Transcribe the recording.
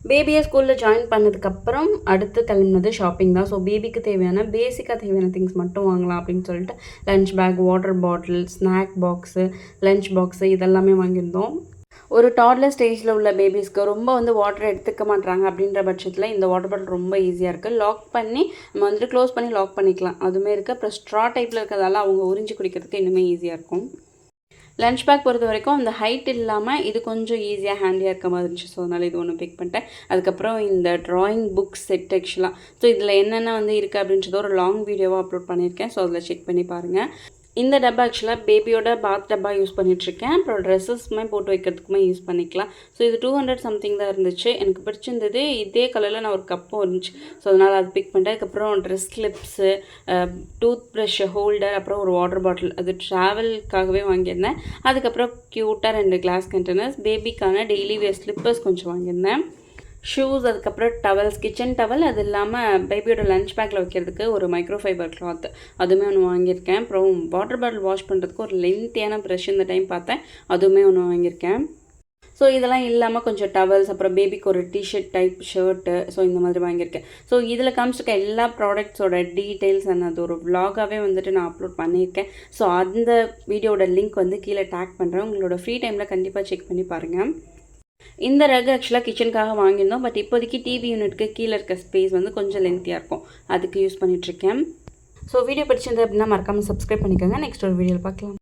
பேபியை ஸ்கூலில் ஜாயின் பண்ணதுக்கப்புறம் அடுத்து கிளம்புனது ஷாப்பிங் தான். ஸோ பேபிக்கு தேவையான பேசிக்காக தேவையான திங்ஸ் மட்டும் வாங்கலாம் அப்படின்னு சொல்லிட்டு lunch bag, water bottle, snack box, lunch box இதெல்லாமே வாங்கியிருந்தோம். ஒரு டாட்லர் ஸ்டேஜில் உள்ள பேபிஸ்க்கு ரொம்ப வாட்டர் எடுத்துக்க மாட்டாங்க அப்படின்ற பட்சத்தில் இந்த வாட்டர் பாட்டில் ரொம்ப ஈஸியாக இருக்குது. லாக் பண்ணி நம்ம க்ளோஸ் பண்ணி லாக் பண்ணிக்கலாம். அதுவுமே இருக்குது. அப்புறம் ஸ்ட்ரா டைப்பில் இருக்கிறதால அவங்க உறிஞ்சி குடிக்கிறதுக்கு இன்னுமே ஈஸியாக இருக்கும். லஞ்ச் பேக் பொறுத்த வரைக்கும் அந்த ஹைட் இல்லாமல் இது கொஞ்சம் ஈஸியாக ஹேண்டியாக இருக்க மாதிரி இருந்துச்சு. ஸோ அதனால் இது ஒன்று பிக் பண்ணிட்டேன். அதுக்கப்புறம் இந்த ட்ராயிங் புக் செட் ஆக்சுவலாக. ஸோ இதில் என்னென்ன இருக்குது அப்படின்றத ஒரு லாங் வீடியோவாக அப்லோட் பண்ணியிருக்கேன். ஸோ அதில் செக் பண்ணி பாருங்கள். இந்த டப்பா ஆக்சுவலாக பேபியோட பாத் டப்பா யூஸ் பண்ணிகிட்ருக்கேன். அப்புறம் ட்ரெஸ்ஸஸ்மே போட்டு வைக்கிறதுக்குமே யூஸ் பண்ணிக்கலாம். ஸோ இது 200 சம்திங் தான் இருந்துச்சு. எனக்கு பிடிச்சிருந்தது. இதே கலரில் நான் ஒரு கப்பும் இருந்துச்சு. ஸோ அதனால் அது பிக் பண்ணிட்டேன். அதுக்கப்புறம் dress clips, tooth brush holder, அப்புறம் ஒரு வாட்டர் பாட்டில் அது ட்ராவல்காகவே வாங்கியிருந்தேன். அதுக்கப்புறம் க்யூட்டாக 2 கிளாஸ் கண்டெய்னர்ஸ், பேபிக்கான டெய்லி வேர் ஸ்லிப்பர்ஸ் கொஞ்சம் வாங்கியிருந்தேன். ஷூஸ், அதுக்கப்புறம் டவல்ஸ், கிச்சன் டவல், அது இல்லாமல் பேபியோட லஞ்ச் பேக்கில் வைக்கிறதுக்கு ஒரு மைக்ரோஃபைபர் கிளாத் அதுவுமே ஒன்று வாங்கியிருக்கேன். அப்புறம் வாட்டர் பாட்டில் வாஷ் பண்ணுறதுக்கு ஒரு லென்த்தியான ப்ரஷ் இந்த டைம் பார்த்தேன், அதுவுமே ஒன்று வாங்கியிருக்கேன். ஸோ இதெல்லாம் இல்லாமல் கொஞ்சம் டவல்ஸ், அப்புறம் பேபிக்கு ஒரு டிஷர்ட் டைப் ஷர்ட்டு, ஸோ இந்த மாதிரி வாங்கியிருக்கேன். ஸோ இதில் காமிச்சிருக்க எல்லா ப்ராடக்ட்ஸோட டீட்டெயில்ஸ் அது ஒரு விலாகாகவே நான் அப்லோட் பண்ணியிருக்கேன். ஸோ அந்த வீடியோட லிங்க் கீழே டேக் பண்ணுறேன். உங்களோட ஃப்ரீ டைமில் கண்டிப்பாக செக் பண்ணி பாருங்கள். இந்த ரக் ஆக்சுவலாக கிச்சனுக்காக வாங்கியிருந்தோம். பட் இப்போதைக்கு டிவி யூனிட்க்கு கீழே இருக்க ஸ்பேஸ் கொஞ்சம் லென்த்தியாக இருக்கும். அதுக்கு யூஸ் பண்ணிகிட்ருக்கேன். ஸோ வீடியோ பிடிச்சிருந்தது அப்படின்னா மறக்காமல் சப்ஸ்கிரைப் பண்ணிக்கோங்க. நெக்ஸ்ட் ஒரு வீடியோவில் பார்க்கலாம்.